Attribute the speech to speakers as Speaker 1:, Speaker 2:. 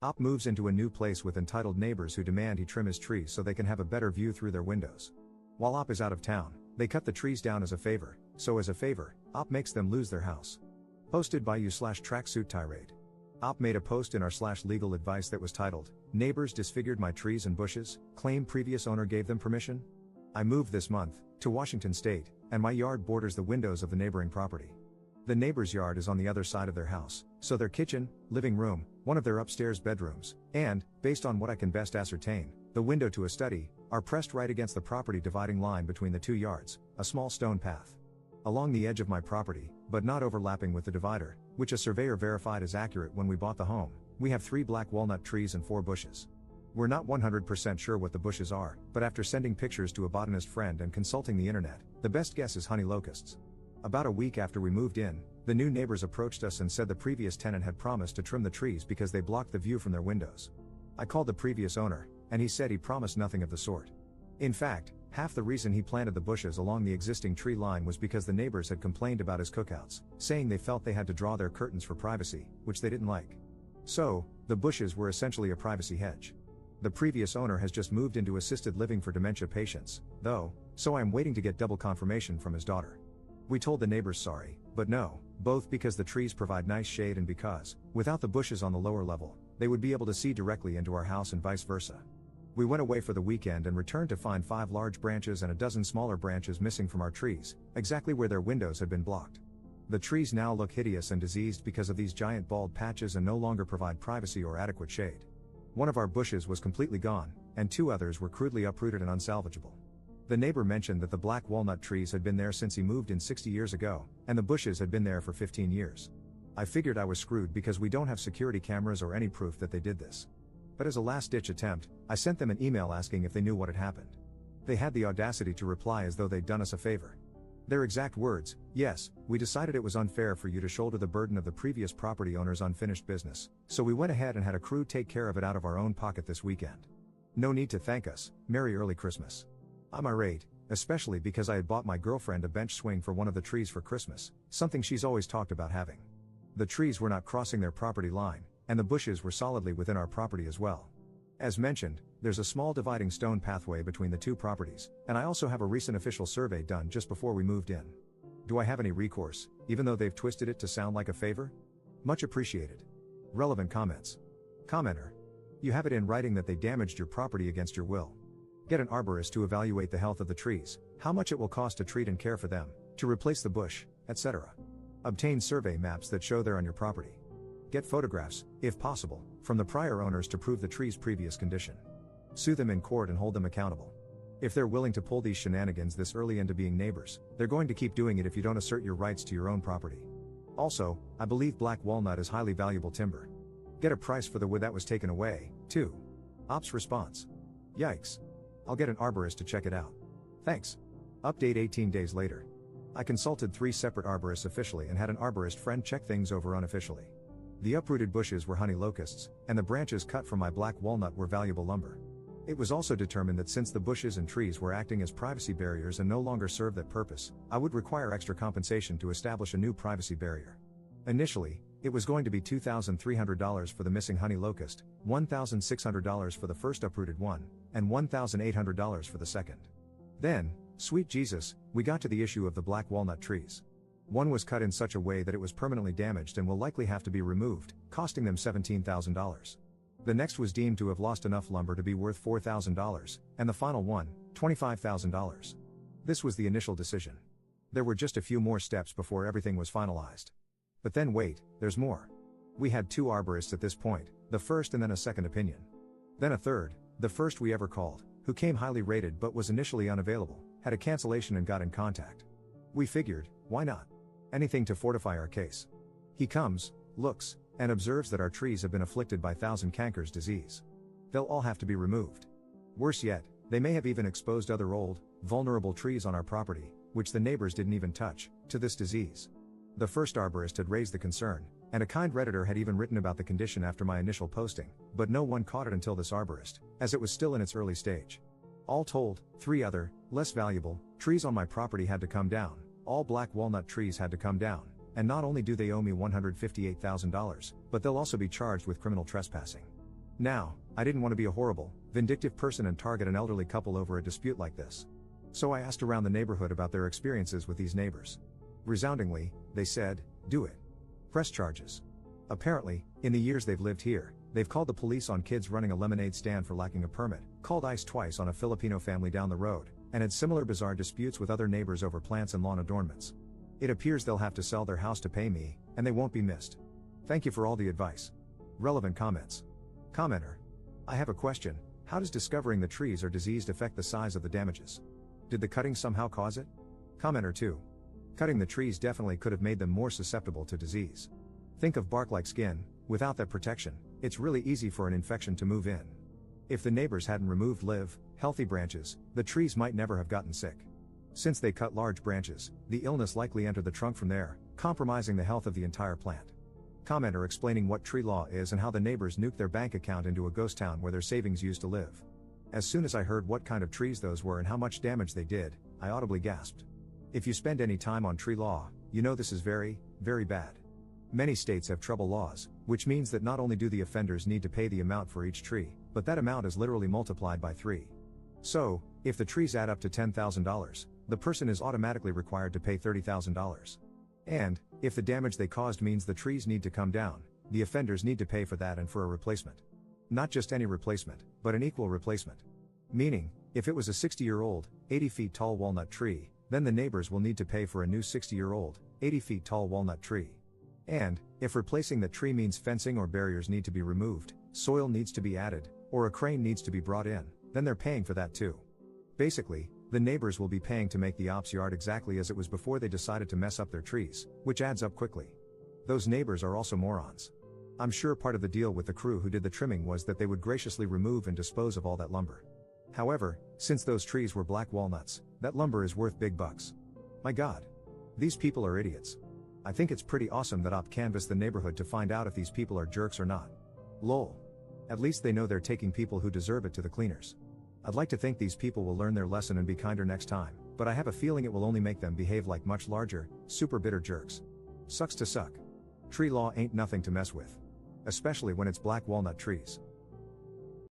Speaker 1: Op moves into a new place with entitled neighbors who demand he trim his trees so they can have a better view through their windows. While Op is out of town, they cut the trees down as a favor, so as a favor, Op makes them lose their house. Posted by you/tracksuit tirade. Op made a post in our/legal advice that was titled, "Neighbors disfigured my trees and bushes, claim previous owner gave them permission?" I moved this month, to Washington State, and my yard borders the windows of the neighboring property. The neighbor's yard is on the other side of their house, so their kitchen, living room, one of their upstairs bedrooms, and, based on what I can best ascertain, the window to a study, are pressed right against the property dividing line between the two yards, a small stone path. Along the edge of my property, but not overlapping with the divider, which a surveyor verified is accurate when we bought the home, we have 3 black walnut trees and 4 bushes. We're not 100% sure what the bushes are, but after sending pictures to a botanist friend and consulting the internet, the best guess is honey locusts. About a week after we moved in, the new neighbors approached us and said the previous tenant had promised to trim the trees because they blocked the view from their windows. I called the previous owner, and he said he promised nothing of the sort. In fact, half the reason he planted the bushes along the existing tree line was because the neighbors had complained about his cookouts, saying they felt they had to draw their curtains for privacy, which they didn't like. So, the bushes were essentially a privacy hedge. The previous owner has just moved into assisted living for dementia patients, though, so I am waiting to get double confirmation from his daughter. We told the neighbors sorry, but no, both because the trees provide nice shade and because, without the bushes on the lower level, they would be able to see directly into our house and vice versa. We went away for the weekend and returned to find 5 large branches and a dozen smaller branches missing from our trees, exactly where their windows had been blocked. The trees now look hideous and diseased because of these giant bald patches and no longer provide privacy or adequate shade. One of our bushes was completely gone, and 2 others were crudely uprooted and unsalvageable. The neighbor mentioned that the black walnut trees had been there since he moved in 60 years ago, and the bushes had been there for 15 years. I figured I was screwed because we don't have security cameras or any proof that they did this. But as a last-ditch attempt, I sent them an email asking if they knew what had happened. They had the audacity to reply as though they'd done us a favor. Their exact words, "Yes, we decided it was unfair for you to shoulder the burden of the previous property owner's unfinished business, so we went ahead and had a crew take care of it out of our own pocket this weekend. No need to thank us, Merry Early Christmas." I'm irate, especially because I had bought my girlfriend a bench swing for one of the trees for Christmas, something she's always talked about having. The trees were not crossing their property line, and the bushes were solidly within our property as well. As mentioned, there's a small dividing stone pathway between the 2 properties, and I also have a recent official survey done just before we moved in. Do I have any recourse, even though they've twisted it to sound like a favor? Much appreciated. Relevant comments. Commenter. You have it in writing that they damaged your property against your will. Get an arborist to evaluate the health of the trees, how much it will cost to treat and care for them, to replace the bush, etc. Obtain survey maps that show they're on your property. Get photographs, if possible, from the prior owners to prove the tree's previous condition. Sue them in court and hold them accountable. If they're willing to pull these shenanigans this early into being neighbors, they're going to keep doing it if you don't assert your rights to your own property. Also, I believe black walnut is highly valuable timber. Get a price for the wood that was taken away, too. Op's response. Yikes. I'll get an arborist to check it out. Thanks. Update 18 days later. I consulted 3 separate arborists officially and had an arborist friend check things over unofficially. The uprooted bushes were honey locusts, and the branches cut from my black walnut were valuable lumber. It was also determined that since the bushes and trees were acting as privacy barriers and no longer serve that purpose, I would require extra compensation to establish a new privacy barrier. Initially, it was going to be $2,300 for the missing honey locust, $1,600 for the first uprooted one, and $1,800 for the second. Then, sweet Jesus, we got to the issue of the black walnut trees. One was cut in such a way that it was permanently damaged and will likely have to be removed, costing them $17,000. The next was deemed to have lost enough lumber to be worth $4,000, and the final one, $25,000. This was the initial decision. There were just a few more steps before everything was finalized. But then wait, there's more. We had 2 arborists at this point, the first and then a second opinion. Then a third, the first we ever called, who came highly rated but was initially unavailable, had a cancellation and got in contact. We figured, why not? Anything to fortify our case. He comes, looks, and observes that our trees have been afflicted by thousand cankers disease. They'll all have to be removed. Worse yet, they may have even exposed other old, vulnerable trees on our property, which the neighbors didn't even touch, to this disease. The first arborist had raised the concern, and a kind Redditor had even written about the condition after my initial posting, but no one caught it until this arborist, as it was still in its early stage. All told, 3 other, less valuable, trees on my property had to come down, all black walnut trees had to come down, and not only do they owe me $158,000, but they'll also be charged with criminal trespassing. Now, I didn't want to be a horrible, vindictive person and target an elderly couple over a dispute like this. So I asked around the neighborhood about their experiences with these neighbors. Resoundingly, they said, "Do it. Press charges." Apparently, in the years they've lived here, they've called the police on kids running a lemonade stand for lacking a permit, called ICE twice on a Filipino family down the road, and had similar bizarre disputes with other neighbors over plants and lawn adornments. It appears they'll have to sell their house to pay me, and they won't be missed. Thank you for all the advice. Relevant comments. Commenter. I have a question. How does discovering the trees are diseased affect the size of the damages? Did the cutting somehow cause it? Commenter 2. Cutting the trees definitely could have made them more susceptible to disease. Think of bark-like skin. Without that protection, it's really easy for an infection to move in. If the neighbors hadn't removed live, healthy branches, the trees might never have gotten sick. Since they cut large branches, the illness likely entered the trunk from there, compromising the health of the entire plant. Commenter explaining what tree law is and how the neighbors nuked their bank account into a ghost town where their savings used to live. As soon as I heard what kind of trees those were and how much damage they did, I audibly gasped. If you spend any time on tree law, you know this is very, very bad. Many states have trouble laws, which means that not only do the offenders need to pay the amount for each tree, but that amount is literally multiplied by 3. So, if the trees add up to $10,000, the person is automatically required to pay $30,000. And, if the damage they caused means the trees need to come down, the offenders need to pay for that and for a replacement. Not just any replacement, but an equal replacement. Meaning, if it was a 60-year-old, 80 feet tall walnut tree, then the neighbors will need to pay for a new 60-year-old, 80 feet tall walnut tree. And, if replacing that tree means fencing or barriers need to be removed, soil needs to be added, or a crane needs to be brought in, then they're paying for that too. Basically, the neighbors will be paying to make the ops yard exactly as it was before they decided to mess up their trees, which adds up quickly. Those neighbors are also morons. I'm sure part of the deal with the crew who did the trimming was that they would graciously remove and dispose of all that lumber. However, since those trees were black walnuts, that lumber is worth big bucks. My God. These people are idiots. I think it's pretty awesome that OP canvassed the neighborhood to find out if these people are jerks or not. Lol. At least they know they're taking people who deserve it to the cleaners. I'd like to think these people will learn their lesson and be kinder next time, but I have a feeling it will only make them behave like much larger, super bitter jerks. Sucks to suck. Tree law ain't nothing to mess with. Especially when it's black walnut trees.